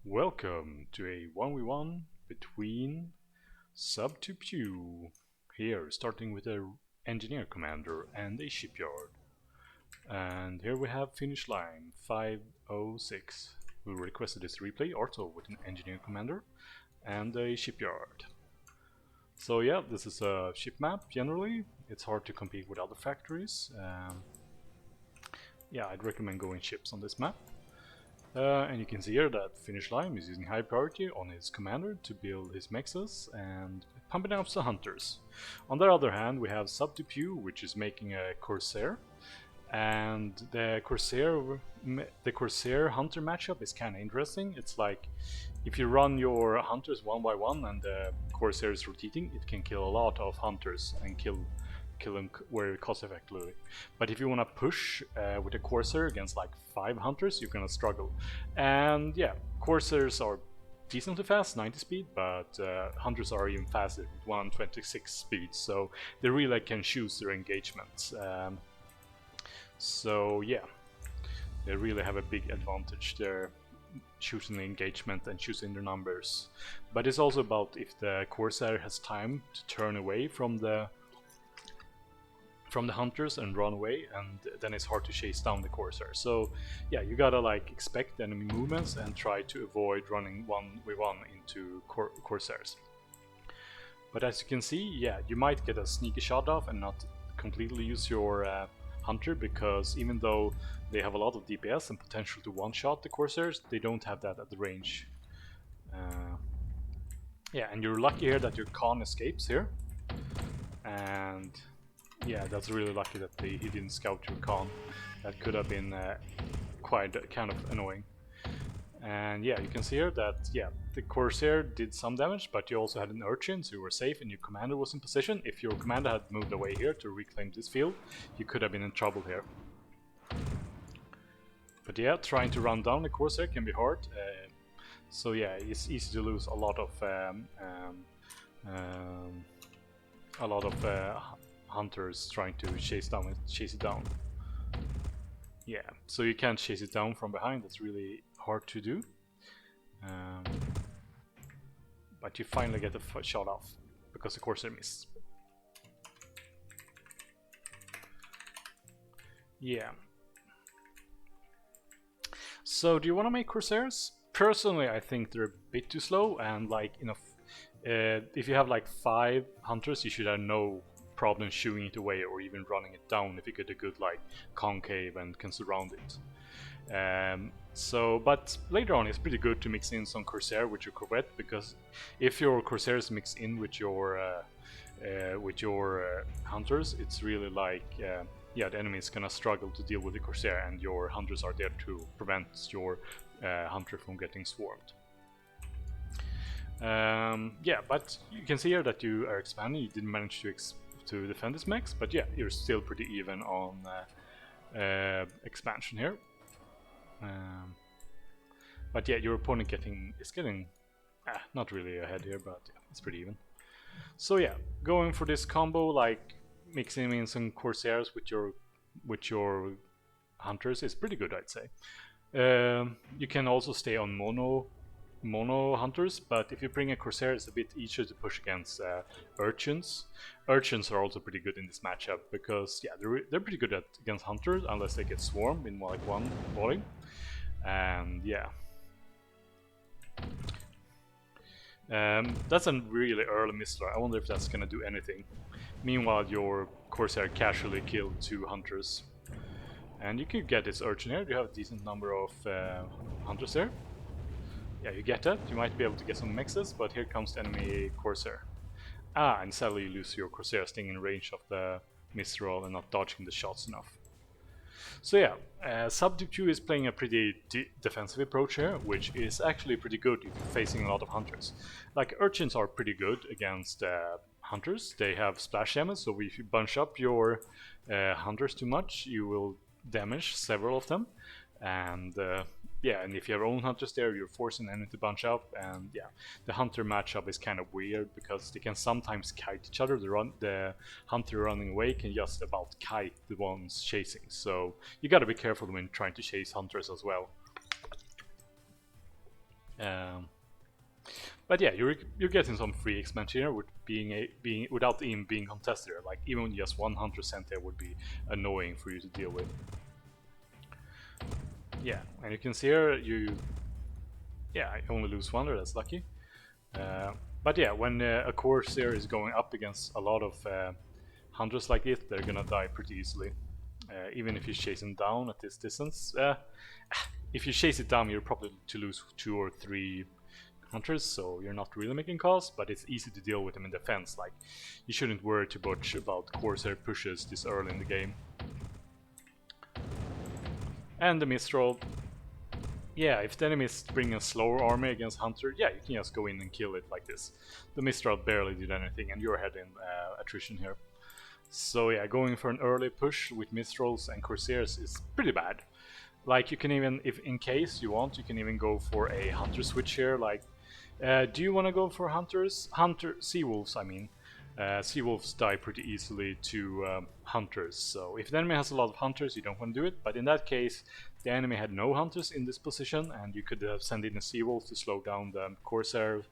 Welcome to a 1v1 between Sub2Pew. Here, starting with an engineer commander and a shipyard. And here we have FinnishLime506, who requested this replay, also with an engineer commander and a shipyard. So yeah, this is a ship map generally. It's hard to compete with other factories. Yeah, I'd recommend going ships on this map. And you can see here that FinnishLime is using high priority on his commander to build his mexes and pumping up the hunters. On the other hand, we have Sub2Pew, which is making a Corsair, and the Corsair Hunter matchup is kind of interesting. It's like if you run your hunters one by one and the Corsair is rotating, it can kill a lot of hunters and kill them very cost effectively. But if you want to push with a Corsair against like 5 hunters, you're gonna struggle. And yeah, Corsairs are decently fast, 90 speed, but hunters are even faster with 126 speed, so they really can choose their engagements. So yeah, they really have a big advantage there, choosing the engagement and choosing their numbers. But it's also about if the Corsair has time to turn away from the hunters and run away, and then it's hard to chase down the Corsair. So yeah, you gotta like expect enemy movements and try to avoid running 1v1 into Corsairs. But as you can see, yeah, you might get a sneaky shot off and not completely use your hunter, because even though they have a lot of DPS and potential to one-shot the Corsairs, they don't have that at the range. Yeah, and you're lucky here that your Khan escapes here, and yeah, that's really lucky that he didn't scout your Khan. That could have been quite kind of annoying. And yeah, you can see here that yeah, the Corsair did some damage, but you also had an Urchin, so you were safe and your commander was in position. If your commander had moved away here to reclaim this field, you could have been in trouble here. But yeah, trying to run down the Corsair can be hard. So yeah, it's easy to lose a lot of hunters trying to chase it down. Yeah, so you can't chase it down from behind. That's really hard to do. But you finally get the shot off because the Corsair missed. Yeah. So do you want to make Corsairs? Personally, I think they're a bit too slow, and like if you have like 5 hunters, you should have no problem shooing it away or even running it down if you get a good like concave and can surround it. But later on it's pretty good to mix in some Corsair with your Corvette, because if your Corsairs mix in with your hunters, it's really like yeah, the enemy is gonna struggle to deal with the Corsair, and your hunters are there to prevent your hunter from getting swarmed. Yeah, but you can see here that you are expanding. You didn't manage to defend this max, but yeah, you're still pretty even on expansion here. But yeah, your opponent is getting not really ahead here, but yeah, it's pretty even. So yeah, going for this combo, like mixing in some Corsairs with your hunters is pretty good, I'd say. You can also stay on mono hunters, but if you bring a Corsair, it's a bit easier to push against Urchins. Urchins are also pretty good in this matchup because yeah, they're pretty good against hunters unless they get swarmed in like one volley. And yeah, that's a really early missile. I wonder if that's gonna do anything. Meanwhile, your Corsair casually killed 2 hunters, and you could get this Urchin here. You have a decent number of hunters there. Yeah, you get that. You might be able to get some mexes, but here comes the enemy Corsair. And sadly you lose your Corsair staying in range of the missile and not dodging the shots enough. So yeah, Sub2Pew is playing a pretty defensive approach here, which is actually pretty good if you're facing a lot of hunters. Like, Urchins are pretty good against hunters. They have splash damage, so if you bunch up your hunters too much, you will damage several of them. And yeah, and if you have your own hunters there, you're forcing the enemy to bunch up, and yeah, the hunter matchup is kind of weird because they can sometimes kite each other. The hunter running away can just about kite the ones chasing, so you gotta be careful when trying to chase hunters as well. But yeah, you're getting some free expansion here with without even being contested. Like even just 100% there would be annoying for you to deal with. Yeah, and you can see here I only lose 1, that's lucky. But yeah, when a Corsair is going up against a lot of hunters like this, they're gonna die pretty easily. Even if you chase them down at this distance. If you chase it down, you're probably to lose 2 or 3 hunters, so you're not really making cost, but it's easy to deal with them in defense. Like, you shouldn't worry too much about Corsair pushes this early in the game. And the Mistral, yeah, if the enemy is bringing a slower army against Hunter, yeah, you can just go in and kill it like this. The Mistral barely did anything, and you're ahead in attrition here. So yeah, going for an early push with Mistrals and Corsairs is pretty bad. Like, you can even, if in case you want, you can even go for a Hunter switch here. Like, do you want to go for Hunters? Seawolves, I mean. Seawolves die pretty easily to Hunters, so if the enemy has a lot of Hunters, you don't want to do it, but in that case, the enemy had no Hunters in this position, and you could send in a Seawolf to slow down the Corsair,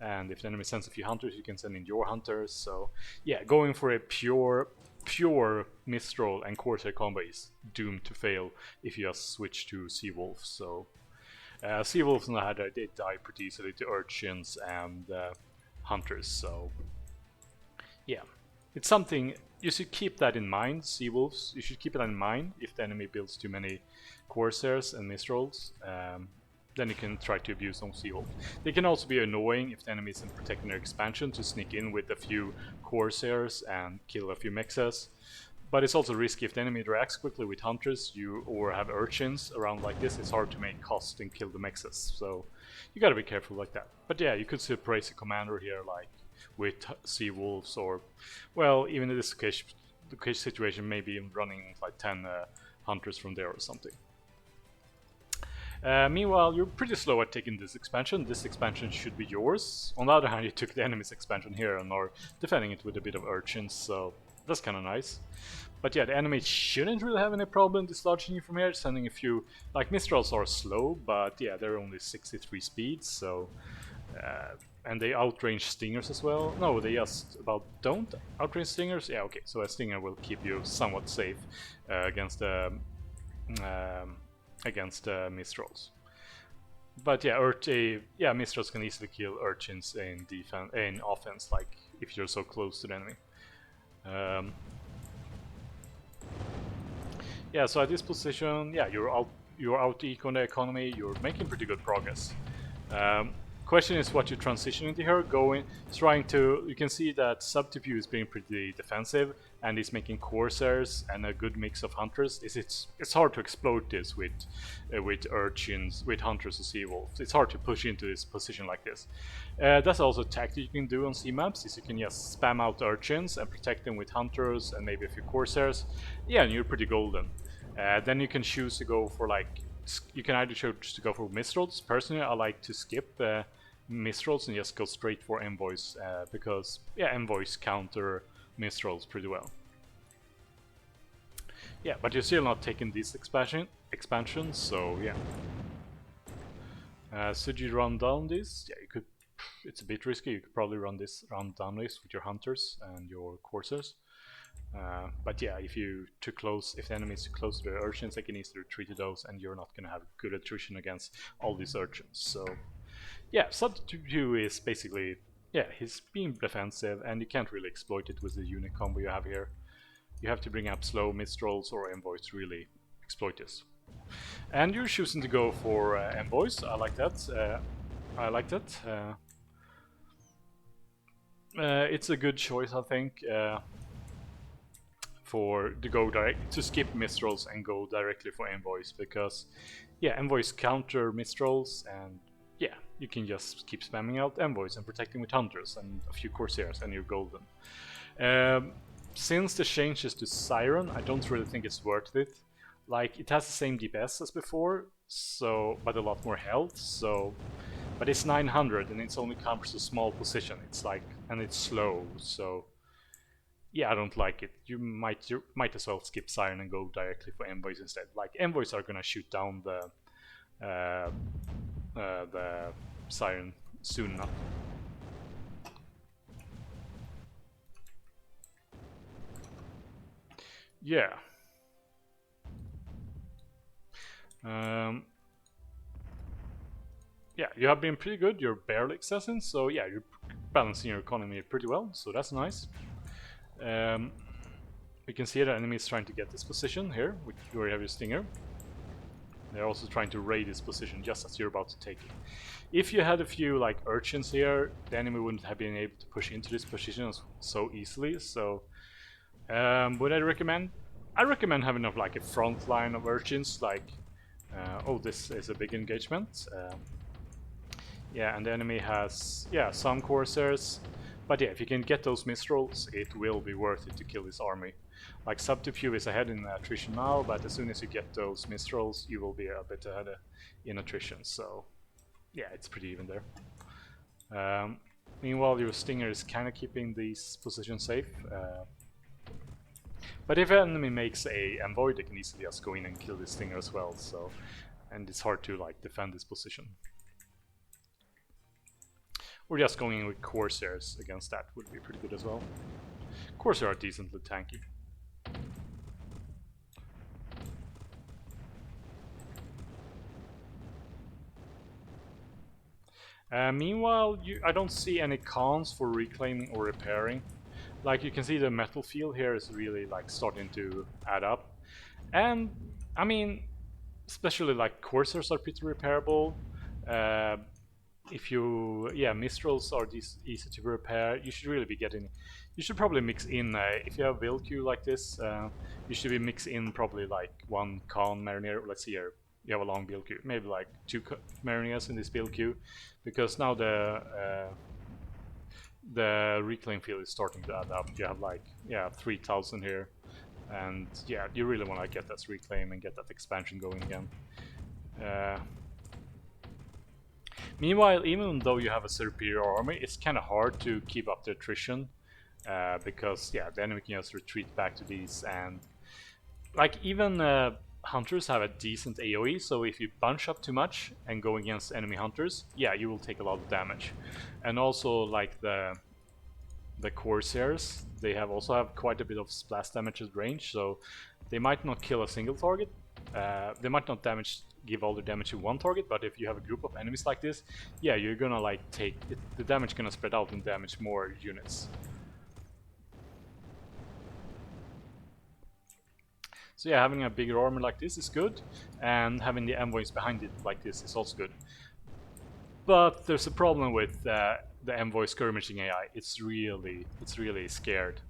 and if the enemy sends a few Hunters, you can send in your Hunters, so yeah, going for a pure Mistral and Corsair combo is doomed to fail if you just switch to Seawolves, so Seawolves on the other, they die pretty easily to Urchins and Hunters, so yeah, it's something you should keep that in mind. Seawolves, you should keep it in mind if the enemy builds too many Corsairs and Mistrals. Then you can try to abuse some Seawolves. They can also be annoying if the enemy isn't protecting their expansion to sneak in with a few Corsairs and kill a few Mexas. But it's also risky if the enemy interacts quickly with Hunters or have Urchins around like this. It's hard to make cost and kill the Mexas, so you gotta be careful like that. But yeah, you could still praise a commander here, like with Seawolves, or well, even in this case situation, maybe running like 10 Hunters from there or something. Meanwhile, you're pretty slow at taking this expansion. This expansion should be yours. On the other hand, you took the enemy's expansion here and are defending it with a bit of Urchins, so that's kind of nice. But yeah, the enemy shouldn't really have any problem dislodging you from here, sending a few, like Mistrals are slow, but yeah, they're only 63 speeds, so and they outrange Stingers as well. No, they just about don't outrange Stingers. Yeah, okay, so a Stinger will keep you somewhat safe against Mistrals. But yeah, Mistrals can easily kill Urchins in offense, like if you're so close to the enemy. Yeah, so at this position, yeah, you're out econ the economy. You're making pretty good progress. Question is what you transition into here, you can see that Sub2Pew is being pretty defensive and is making Corsairs and a good mix of Hunters. It's hard to exploit this with Urchins, with Hunters or Seawolves. It's hard to push into this position like this. That's also a tactic you can do on C-maps, is you can just spam out Urchins and protect them with Hunters and maybe a few Corsairs. Yeah, and you're pretty golden. Then you can choose to go for you can either choose to go for Mistrals. Personally, I like to skip Mistrals and just go straight for Envoys, because yeah, Envoys counter Mistrals pretty well. Yeah, but you're still not taking this expansion, so yeah. Should you run down this? Yeah, you could. It's a bit risky. You could probably run down this with your Hunters and your Corsairs. But yeah, if the enemy is too close to the Urchins, they can easily retreat to those, and you're not going to have good attrition against all these Urchins. So yeah, Sub2Pew is basically, yeah, he's being defensive, and you can't really exploit it with the unit combo you have here. You have to bring up slow Mistrals or Envoys to really exploit this. And you're choosing to go for Envoys. I like that. It's a good choice, I think. To skip Mistrals and go directly for Envoys, because yeah, Envoys counter Mistrals, and yeah, you can just keep spamming out Envoys and protecting with Hunters and a few Corsairs and you're golden. Since the changes to Siren, I don't really think it's worth it. Like, it has the same DPS as before, but a lot more health, but it's 900 and it's only covers a small position. And it's slow, so yeah, I don't like it. You might as well skip Siren and go directly for Envoys instead. Like, Envoys are gonna shoot down the Siren soon enough. Yeah. Yeah, you have been pretty good. You're barely excessing, so yeah, you're balancing your economy pretty well, so that's nice. We can see the enemy is trying to get this position here, where you have your stinger. They're also trying to raid this position just as you're about to take it. If you had a few like urchins here, the enemy wouldn't have been able to push into this position so easily. So, would I recommend? I recommend having like a front line of urchins. Like, oh, this is a big engagement. Yeah, and the enemy has some Corsairs. But yeah, if you can get those Mistrals, it will be worth it to kill this army. Like Sub2Pew is ahead in attrition now, but as soon as you get those Mistrals, you will be a bit ahead in attrition. So yeah, it's pretty even there. Meanwhile, your Stinger is kind of keeping these positions safe. But if an enemy makes a envoy, they can easily just go in and kill this Stinger as well. So, and it's hard to like defend this position. Or just going in with Corsairs against that would be pretty good as well. Corsairs are decently tanky. Meanwhile, I don't see any cons for reclaiming or repairing. Like you can see the metal field here is really like starting to add up. And I mean, especially like Corsairs are pretty repairable. If you, Mistrals are easy to repair. You should really be getting, you should probably mix in, if you have build queue like this, you should be mix in probably like one Khan Mariner. Let's see here, you have a long build queue, maybe like 2 Mariners in this build queue, because now the reclaim field is starting to add up. You have like 3,000 here, and yeah, you really want to get that reclaim and get that expansion going again. Meanwhile, even though you have a superior army, it's kind of hard to keep up the attrition, because the enemy can just retreat back to these, and like even hunters have a decent AoE, so if you bunch up too much and go against enemy hunters, you will take a lot of damage. And also like the Corsairs, they also have quite a bit of splash damage at range, so they might not kill a single target. They might not give all the damage to one target, but if you have a group of enemies like this, you're gonna like take it, the damage gonna spread out and damage more units. So having a bigger armor like this is good, and having the envoys behind it like this is also good. But there's a problem with the envoy skirmishing AI. It's really scared.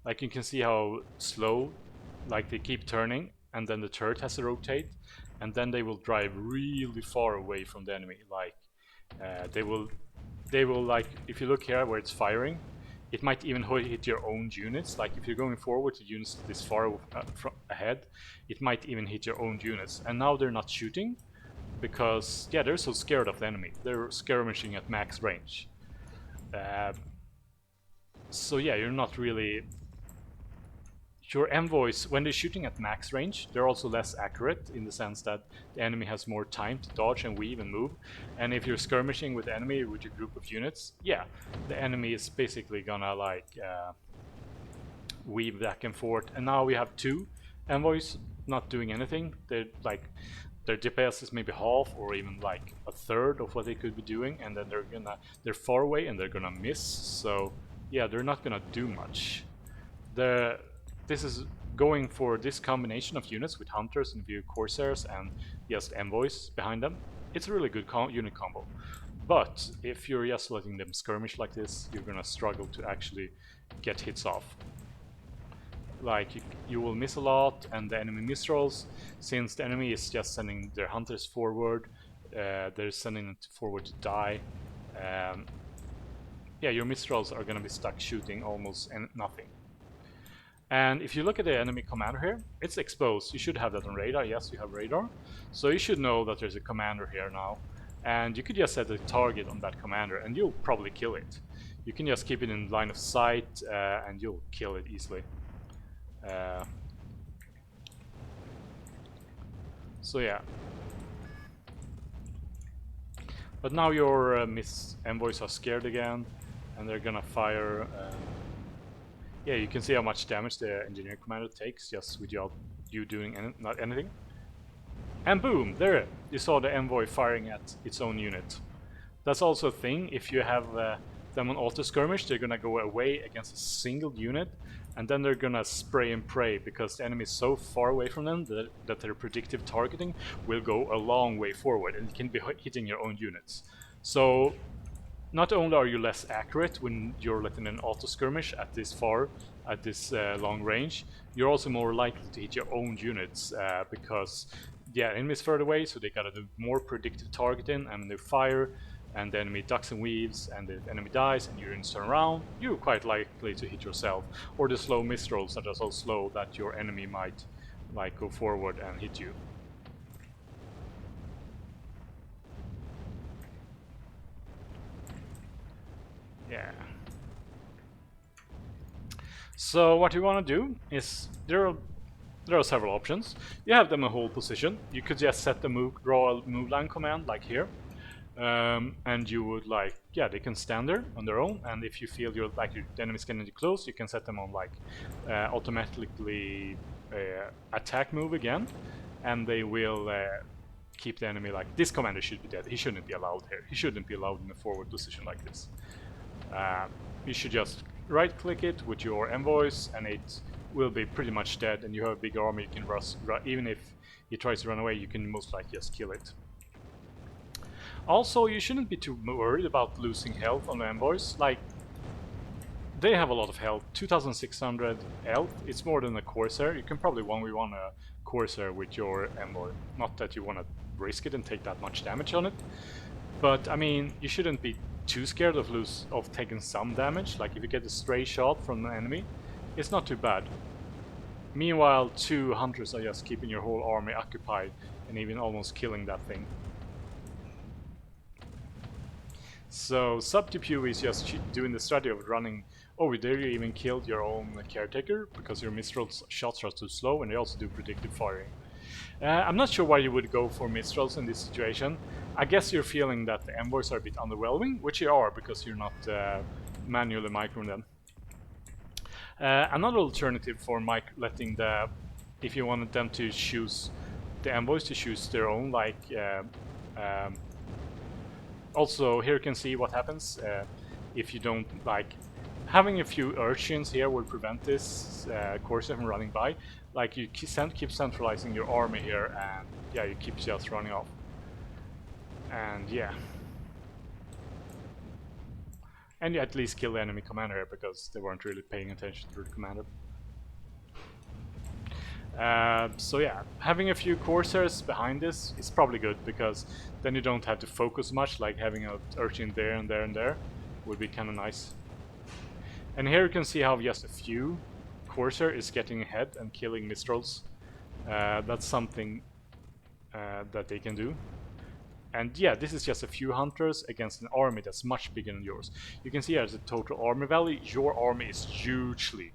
Like you can see how slow, like they keep turning, and then the turret has to rotate, and then they will drive really far away from the enemy. Like they will like, if you look here where it's firing, it might even hit your own units. Like if you're going forward to units this far ahead, it might even hit your own units. And now they're not shooting because they're so scared of the enemy. They're skirmishing at max range. So you're not really. Your envoys, when they're shooting at max range, they're also less accurate in the sense that the enemy has more time to dodge and weave and move. And if you're skirmishing with the enemy with your group of units, the enemy is basically gonna like weave back and forth. And now we have 2 envoys not doing anything. They're like, their DPS is maybe half or even like a third of what they could be doing, and then they're far away and they're gonna miss. So they're not gonna do much. This is going for this combination of units with hunters and few Corsairs and just envoys behind them. It's a really good unit combo. But if you're just letting them skirmish like this, you're gonna struggle to actually get hits off. Like you will miss a lot, and the enemy Mistrals, since the enemy is just sending their hunters forward, they're sending them forward to die. Your Mistrals are gonna be stuck shooting almost nothing. And if you look at the enemy commander here, it's exposed. You should have that on radar. Yes, you have radar. So you should know that there's a commander here now. And you could just set a target on that commander and you'll probably kill it. You can just keep it in line of sight and you'll kill it easily. But now your Miss envoys are scared again, and they're gonna fire. Yeah, you can see how much damage the engineer commander takes just without you doing not anything. And boom, there you saw the envoy firing at its own unit. That's also a thing. If you have them on auto skirmish, they're gonna go away against a single unit, and then they're gonna spray and pray because the enemy is so far away from them that their predictive targeting will go a long way forward, and it can be hitting your own units. So not only are you less accurate when you're letting an auto skirmish at this long range, you're also more likely to hit your own units because the enemy is further away, so they gotta do more predictive targeting and they fire, and the enemy ducks and weaves, and the enemy dies, and you're in turn around, you're quite likely to hit yourself, or the slow mistrolls that are so slow that your enemy might like go forward and hit you. Yeah. So what you want to do is there are several options. You have them in hold position. You could just set the draw a move line command like here, and you would like they can stand there on their own. And if you feel your enemy's getting close, you can set them on like automatically attack move again, and they will keep the enemy like this. Commander should be dead. He shouldn't be allowed here. He shouldn't be allowed in a forward position like this. You should just right click it with your envoys and it will be pretty much dead, and you have a big army. You can even if he tries to run away, you can most likely just kill it. Also, you shouldn't be too worried about losing health on the envoys. Like, they have a lot of health, 2600 health. It's more than a Corsair. You can probably 1v1 a Corsair with your envoy. Not that you want to risk it and take that much damage on it, but I mean, you shouldn't be too scared of taking some damage. Like if you get a stray shot from an enemy, it's not too bad. Meanwhile, 2 hunters are just keeping your whole army occupied and even almost killing that thing. So Sub2Pew is just doing the strategy of running over there. You even killed your own caretaker because your Mistral shots are too slow, and they also do predictive firing. I'm not sure why you would go for Mistrals in this situation. I guess you're feeling that the envoys are a bit underwhelming, which you are because you're not manually microing them. Another alternative for letting if you wanted them to choose the envoys to choose their own, like also here you can see what happens if you don't like. Having a few urchins here will prevent this Corsair from running by. Like you keep centralizing your army here, and yeah, you keep just running off. And yeah. And you at least kill the enemy commander here because they weren't really paying attention to the commander. So yeah, having a few Corsairs behind this is probably good because then you don't have to focus much, like having an urchin there and there and there would be kind of nice. And here you can see how just a few Corsair is getting ahead and killing Mistrals. That's something that they can do. And yeah, this is just a few hunters against an army that's much bigger than yours. You can see as a total army value, your army is hugely,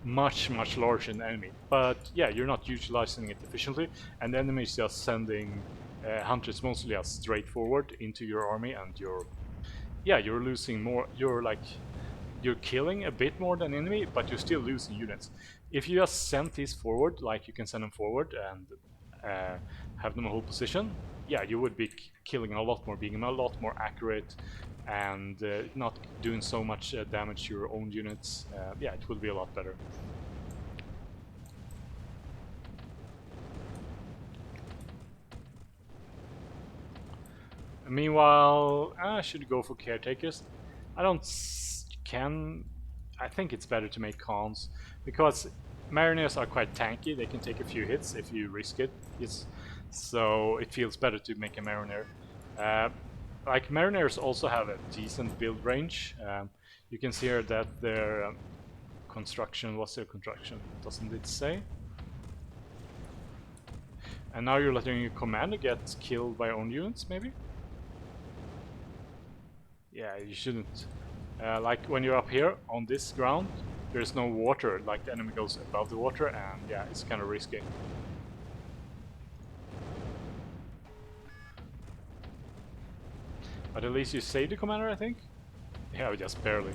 much larger than the enemy. But yeah, you're not utilizing it efficiently, and the enemy is just sending hunters mostly as straight forward into your army, and you're losing more. You're killing a bit more than enemy, but you're still losing units. If you just send these forward, like you can send them forward and have them in hold position, yeah, you would be killing a lot more, being a lot more accurate, and not doing so much damage to your own units. Yeah, it would be a lot better. Meanwhile, I should go for caretakers. I think it's better to make cons because Mariners are quite tanky. They can take a few hits if you risk it. So it feels better to make a Mariner. Like Mariners also have a decent build range. You can see here that their construction, what's their construction? Doesn't it say? And now you're letting your commander get killed by own units, maybe? Yeah, you shouldn't. Like when you're up here on this ground, there's no water, like the enemy goes above the water, and yeah, it's kind of risky. But at least you saved the commander, I think? Yeah, just barely.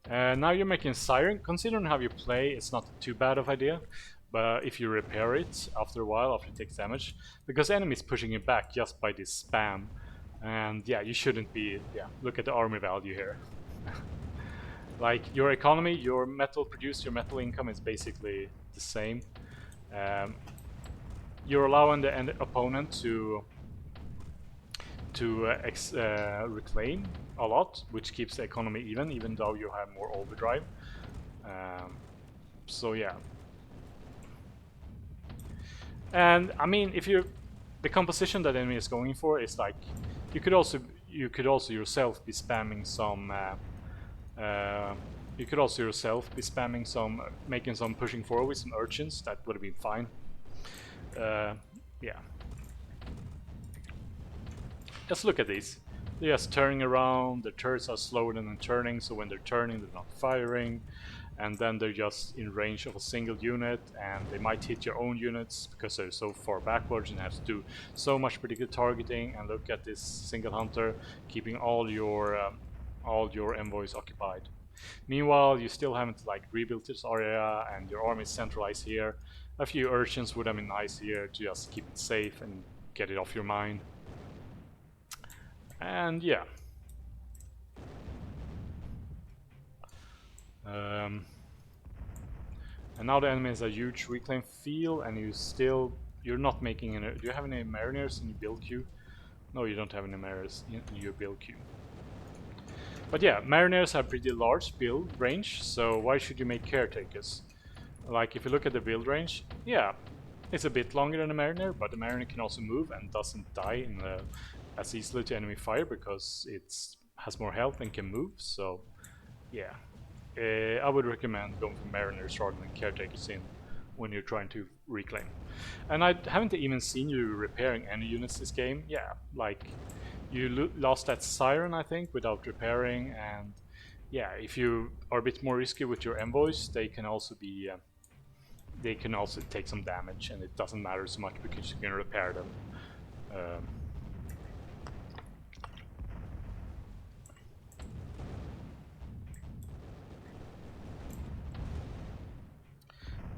Now you're making Siren. Considering how you play, it's not too bad of idea. But if you repair it after a while, after it takes damage, because enemies pushing it back just by this spam. And yeah, you shouldn't be, yeah, look at the army value here. Like your economy, your metal produced, your metal income is basically the same. You're allowing the opponent to reclaim a lot, which keeps the economy even though you have more overdrive. So yeah. And I mean, if you, the composition that enemy is going for is like, you could also yourself be spamming some. You could also yourself be spamming some, making some pushing forward with some urchins. That would have been fine. Yeah. Just look at these. They're just turning around. The turrets are slower than they're turning, so when they're turning, they're not firing. And then they're just in range of a single unit, and they might hit your own units because they're so far backwards and have to do so much predicted targeting. And look at this single hunter keeping all your envoys occupied. Meanwhile, you still haven't like rebuilt this area, and your army is centralized here. A few urchins would have been nice here to just keep it safe and get it off your mind. And yeah. And now the enemy has a huge reclaim field, and you're not making any. Do you have any mariners in your build queue? No, you don't have any mariners in your build queue. But yeah, mariners have pretty large build range, so why should you make caretakers? Like if you look at the build range, yeah, it's a bit longer than a mariner, but the mariner can also move and doesn't die as easily to enemy fire because it has more health and can move. So yeah. I would recommend going for mariners rather than caretakers in when you're trying to reclaim. And I haven't even seen you repairing any units this game. Yeah, like you lost that siren, I think, without repairing. And yeah, if you are a bit more risky with your envoys, they can also be they can also take some damage, and it doesn't matter so much because you can repair them.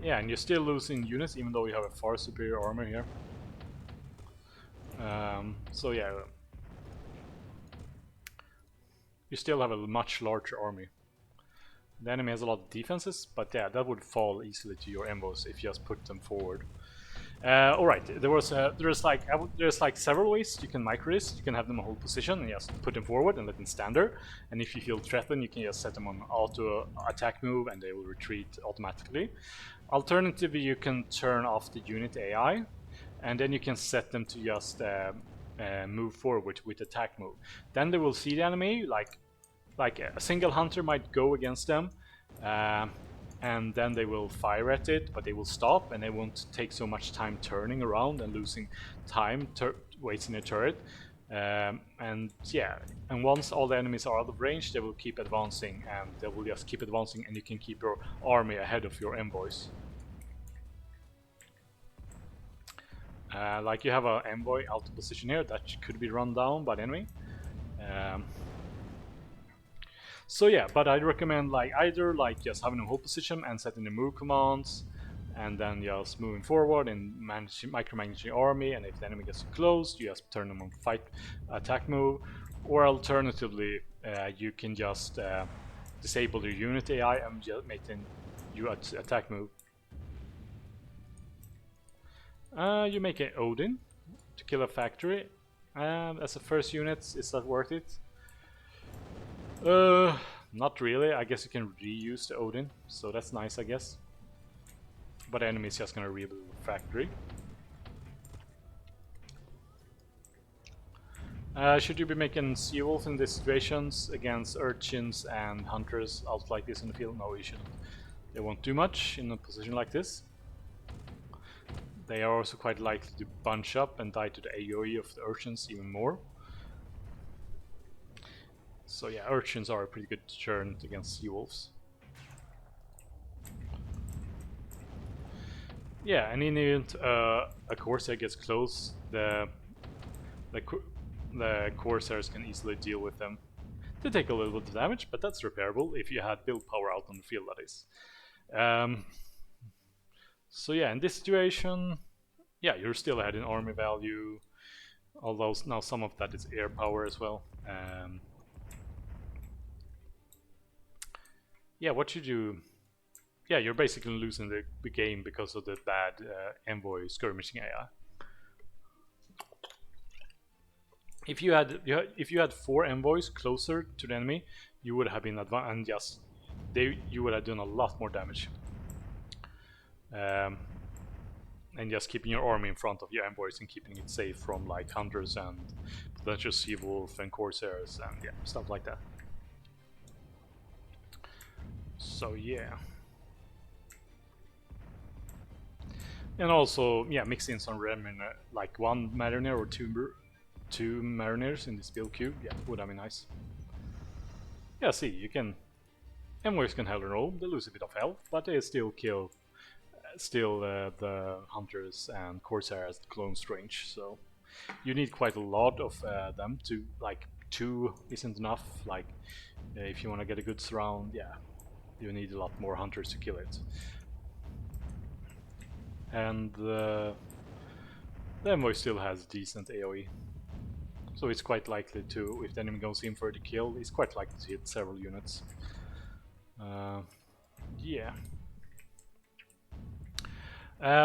Yeah, and you're still losing units even though you have a far superior armor here. So yeah, you still have a much larger army. The enemy has a lot of defenses, but yeah, that would fall easily to your envoys if you just put them forward. Alright, there's like several ways you can micro this. You can have them hold position and just put them forward and let them stand there. And if you feel threatened, you can just set them on auto attack move and they will retreat automatically. Alternatively, you can turn off the unit AI, and then you can set them to just move forward with attack move. Then they will see the enemy, like a single hunter might go against them, and then they will fire at it, but they will stop and they won't take so much time turning around and losing time wasting a turret. And yeah, and once all the enemies are out of range, they will keep advancing, and they will just keep advancing, and you can keep your army ahead of your envoys. Like you have an envoy out of position here that could be run down by the enemy. So yeah, but I'd recommend like either like just having a hold position and setting the move commands, and then just moving forward and micromanaging your army, and if the enemy gets close, you just turn them on fight attack move, or alternatively you can just disable your unit AI and just make them you attack move. You make an Odin to kill a factory. As a first unit, is that worth it? Not really. I guess you can reuse the Odin, so that's nice, I guess. But the enemy is just gonna rebuild the factory. Should you be making Seawolves in these situations against urchins and hunters out like this in the field? No, you shouldn't. They won't do much in a position like this. They are also quite likely to bunch up and die to the AoE of the urchins even more. So yeah, urchins are a pretty good deterrent against Seawolves. Yeah, and in the event a Corsair gets close, the the Corsairs can easily deal with them. They take a little bit of damage, but that's repairable if you had build power out on the field, that is. So yeah, in this situation, yeah, you're still ahead in army value, although now some of that is air power as well. Yeah, what should you... Yeah, you're basically losing the game because of the bad envoy skirmishing AI. If you had 4 envoys closer to the enemy, you would have been and just you would have done a lot more damage. And just keeping your army in front of your envoys and keeping it safe from like hunters and potential sea wolf and corsairs and yeah, stuff like that. So yeah. And also, yeah, mix in some remnant, like 1 mariner or 2 mariners in this build queue. Yeah, would have been nice. Yeah, see, you can... Envoys can held and roll, they lose a bit of health, but they still kill the hunters and corsairs at close range, so you need quite a lot of them to, like, 2 isn't enough, like, if you want to get a good surround, yeah, you need a lot more hunters to kill it. And the envoy still has decent AoE, so it's quite likely to, if the enemy goes in for the kill, it's quite likely to hit several units. Yeah.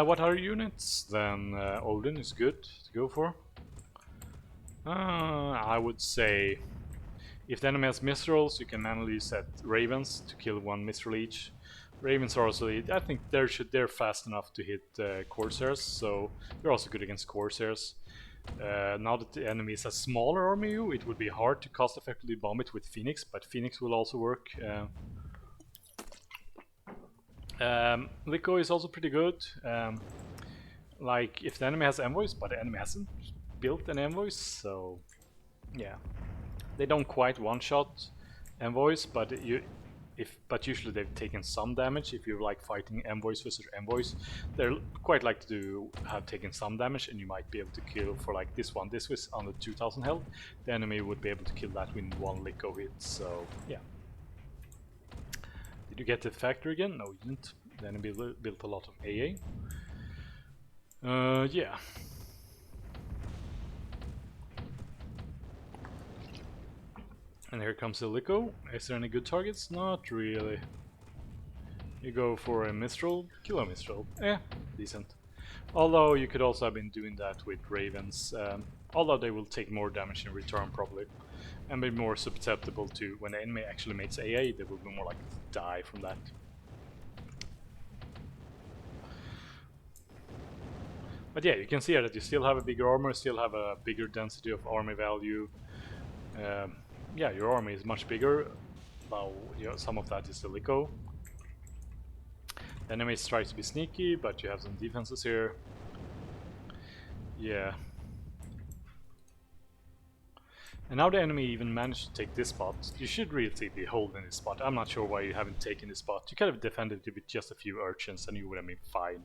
What are units? Then Odin is good to go for. I would say if the enemy has Mistrals, you can manually set Ravens to kill 1 Mistral each. Ravens are also, I think they're fast enough to hit Corsairs, so they're also good against Corsairs. Now that the enemy is a smaller army, it would be hard to cost effectively bomb it with Phoenix, but Phoenix will also work. Lico is also pretty good. Like if the enemy has envoys, but the enemy hasn't built an envoys, so yeah, they don't quite one-shot envoys, but usually they've taken some damage. If you're like fighting envoys versus envoys, they're quite likely to have taken some damage, and you might be able to kill for like this one. This was under 2000 health. The enemy would be able to kill that with 1 Lico hit. So yeah. Did you get the factory again? No, you didn't. The enemy built a lot of AA. Yeah. And here comes the Lico. Is there any good targets? Not really. You go for a Mistral, kill a Mistral. Decent. Although you could also have been doing that with Ravens. Although they will take more damage in return probably. And be more susceptible to, when the enemy actually makes AA, they will be more likely to die from that. But yeah, you can see here that you still have a bigger armor, still have a bigger density of army value. Yeah, your army is much bigger. Now, some of that is the Lico. The enemies try to be sneaky, but you have some defenses here. Yeah. And now the enemy even managed to take this spot. You should really be holding this spot. I'm not sure why you haven't taken this spot. You could have defended it with just a few urchins and you would have been fine.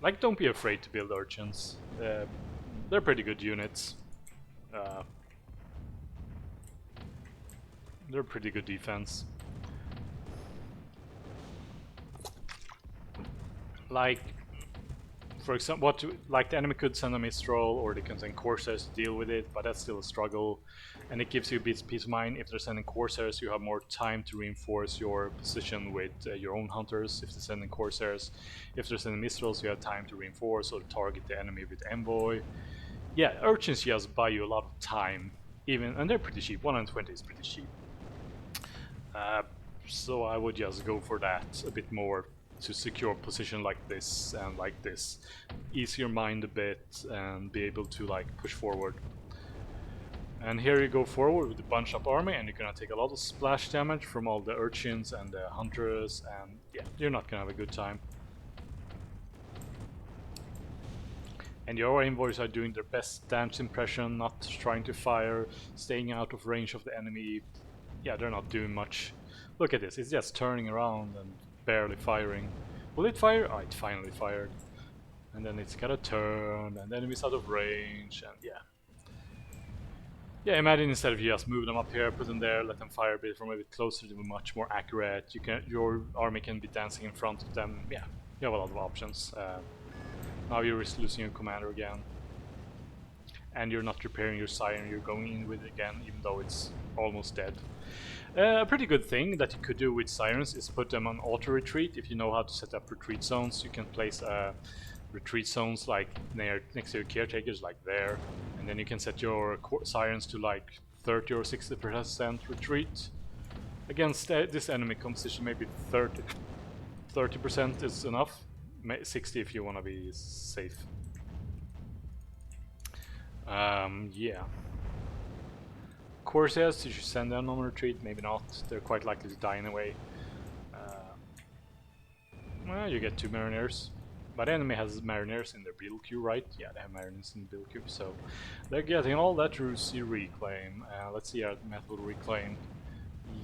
Like, don't be afraid to build urchins. They're pretty good units. They're pretty good defense. Like, for example, like the enemy could send a Mistral, or they can send Corsairs to deal with it, but that's still a struggle. And it gives you a bit of peace of mind. If they're sending Corsairs, you have more time to reinforce your position with your own hunters. If they're sending Corsairs, if they're sending Mistrals, you have time to reinforce or target the enemy with Envoy. Yeah, urchins just buy you a lot of time, and they're pretty cheap. 120 is pretty cheap. So I would just go for that a bit more, to secure position like this and like this. Ease your mind a bit and be able to like push forward. And here you go forward with a bunch up army, and you're gonna take a lot of splash damage from all the urchins and the hunters, and yeah, you're not gonna have a good time. And your envoys are doing their best dance impression, not trying to fire, staying out of range of the enemy. Yeah, they're not doing much. Look at this, it's just turning around and barely firing. Will it fire? Oh, it finally fired. And then it's gotta turn, and the enemy's out of range, and yeah. Yeah, imagine instead of you just move them up here, put them there, let them fire a bit from a bit closer to be much more accurate. Your army can be dancing in front of them. Yeah, you have a lot of options. Now you're risk losing your commander again, and you're not repairing your siren. You're going in with it again, even though it's almost dead. A pretty good thing that you could do with sirens is put them on auto retreat. If you know how to set up retreat zones, you can place retreat zones like next to your caretakers, like there, and then you can set your sirens to like 30 or 60% retreat against this enemy composition. Maybe 30% is enough. 60 if you want to be safe. Yeah. Corsairs, you should send them on retreat, maybe not. They're quite likely to die anyway. Well, you get 2 Mariners. But the enemy has Mariners in their build queue, right? Yeah, they have Mariners in the build queue, so they're getting all that Rusy reclaim. Let's see our method reclaim.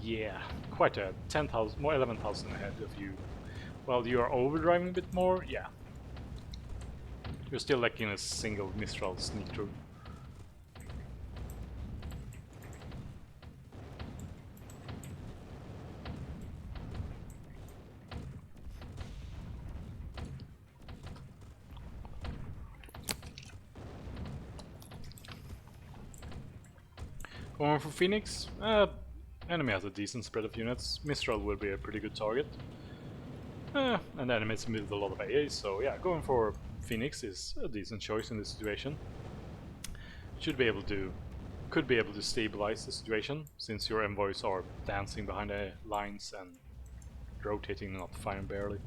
Yeah, quite a 10,000, more 11,000 ahead of you. Well, you are overdriving a bit more, yeah. You're still lacking a single Mistral sneak through. Going for Phoenix, enemy has a decent spread of units. Mistral will be a pretty good target. And the enemy's with a lot of AA, so yeah, going for Phoenix is a decent choice in this situation. Could be able to stabilize the situation, since your envoys are dancing behind the lines and rotating, not firing barely.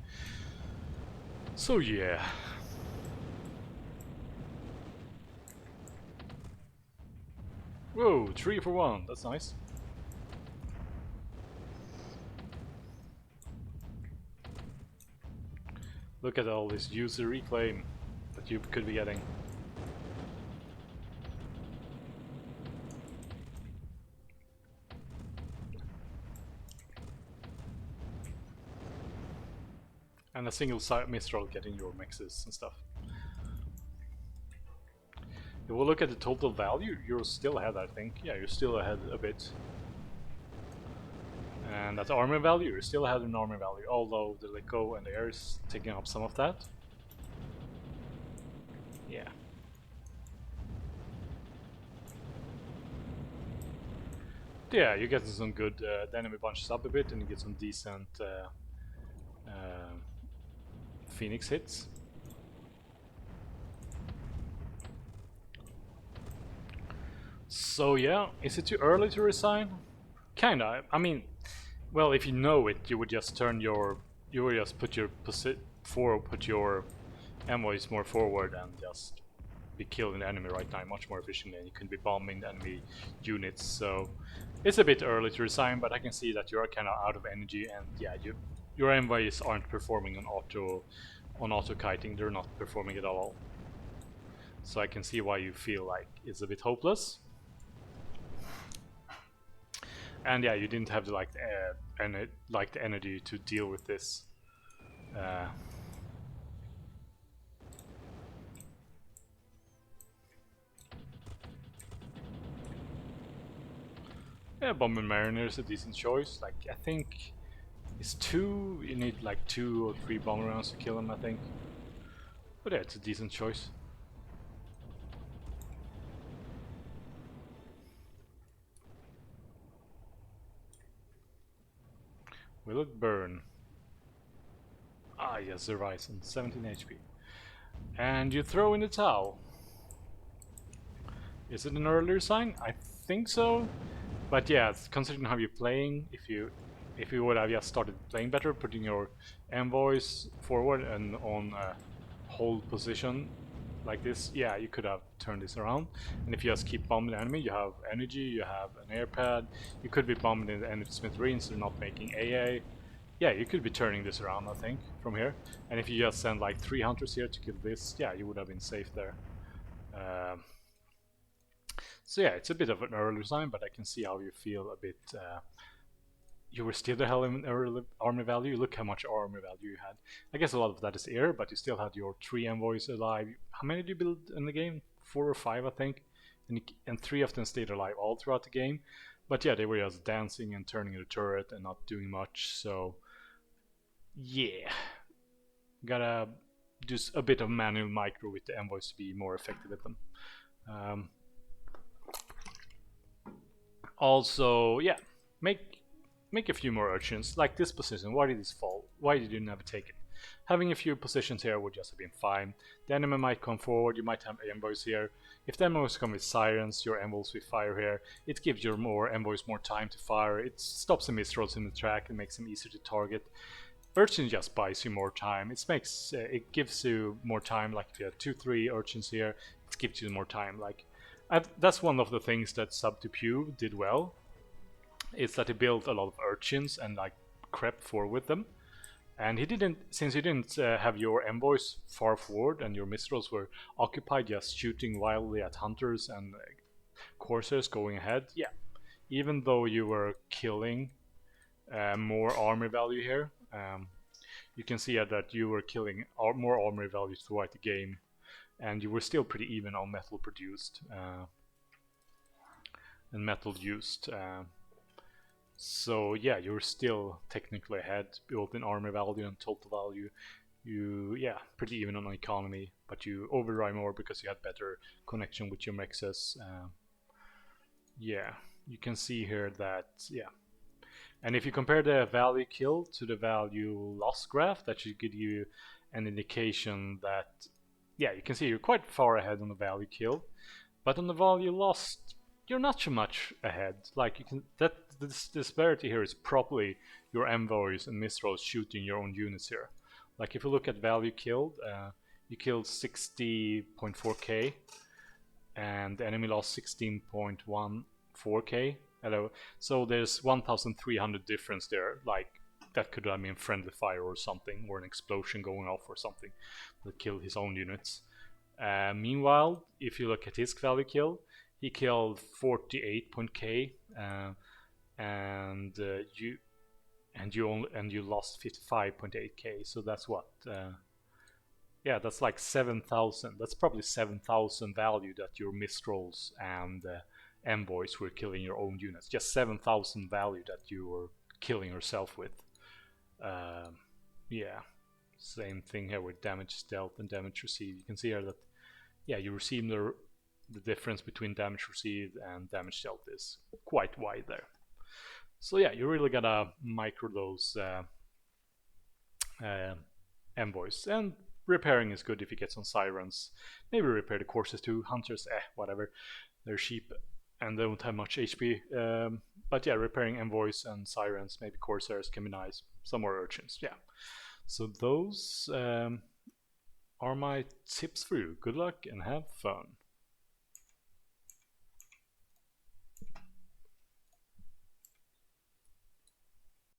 So yeah. Whoa, 3 for 1, that's nice. Look at all this user reclaim that you could be getting. And a single Mistral getting your mixes and stuff. If we'll look at the total value, you're still ahead, I think. Yeah, you're still ahead a bit. And that's armor value, you're still ahead in armor value, although the Lico and the air is taking up some of that. Yeah. Yeah, you get some good, the enemy bunches up a bit and you get some decent Phoenix hits. So yeah, is it too early to resign? Kinda. I mean, well, if you know it, you would just put your envoys more forward and just be killing the enemy right now much more efficiently, and you can be bombing the enemy units. So it's a bit early to resign, but I can see that you are kind of out of energy, and yeah, your envoys aren't performing on auto kiting. They're not performing at all. So I can see why you feel like it's a bit hopeless. And yeah, you didn't have the the energy to deal with this. Yeah, Bombing Mariner is a decent choice. Like, I think it's 2. You need like 2 or 3 bomb rounds to kill him, I think. But yeah, it's a decent choice. Will it burn? Ah, yes, the Horizon, 17 HP. And you throw in the towel. Is it an earlier sign? I think so. But yeah, considering how you're playing, if you would have just started playing better, putting your envoys forward and on a hold position like this, yeah, you could have turned this around. And if you just keep bombing the enemy, you have energy, you have an air pad, you could be bombing the enemy smithereens, they're not making AA. Yeah, you could be turning this around, I think, from here. And if you just send like 3 hunters here to kill this, yeah, you would have been safe there. So yeah, it's a bit of an early sign, but I can see how you feel a bit. You were still the hell in early army value. Look how much army value you had. I guess a lot of that is air, but you still had your 3 envoys alive. How many did you build in the game? 4 or 5, I think. and 3 of them stayed alive all throughout the game. But yeah, they were just dancing and turning the turret and not doing much. So yeah, gotta do a bit of manual micro with the envoys to be more effective with them. Also, yeah, make a few more urchins. Like this position, why did this fall? Why did you never take it? Having a few positions here would just have been fine. The enemy might come forward, you might have envoys here. If the envoys come with sirens, your envoys with fire here, it gives your envoys more time to fire. It stops the mistrolls in the track and makes them easier to target. Urchin just buys you more time. It gives you more time. Like if you have 2-3 urchins here, it gives you more time. Like that's one of the things that Sub2Pew did well. Is that he built a lot of urchins and like crept forward with them. And he didn't, since you didn't have your envoys far forward and your mistrals were occupied just shooting wildly at hunters and coursers going ahead. Yeah, even though you were killing more armor value here, you can see that you were killing more armor value throughout the game, and you were still pretty even on metal produced and metal used. So yeah, you're still technically ahead, both in armor value and total value. Yeah, pretty even on economy, but you override more because you had better connection with your mexes. Yeah, you can see here that, yeah. And if you compare the value killed to the value lost graph, that should give you an indication that, yeah, you can see you're quite far ahead on the value killed, but on the value lost, you're not too much ahead. Like you can, this disparity here is probably your envoys and mistrals shooting your own units here. Like if you look at value killed, you killed 60.4k, and the enemy lost 16.14k. So there's 1,300 difference there. Like that could have been friendly fire or something, or an explosion going off or something that killed his own units. Meanwhile, if you look at his value kill, he killed 48.k, and you lost 55.8k. So that's what? Yeah, that's like 7,000. That's probably 7,000 value that your mistrals and envoys were killing your own units. Just 7,000 value that you were killing yourself with. Yeah, same thing here with damage dealt and damage received. You can see here that, yeah, you receive the difference between damage received and damage dealt is quite wide there. So yeah, you really gotta micro those envoys, and repairing is good if you get some sirens. Maybe repair the courses too. Hunters, whatever. They're cheap and don't have much HP. But yeah, repairing envoys and sirens, maybe corsairs can be nice. Some more urchins, yeah. So those are my tips for you. Good luck and have fun.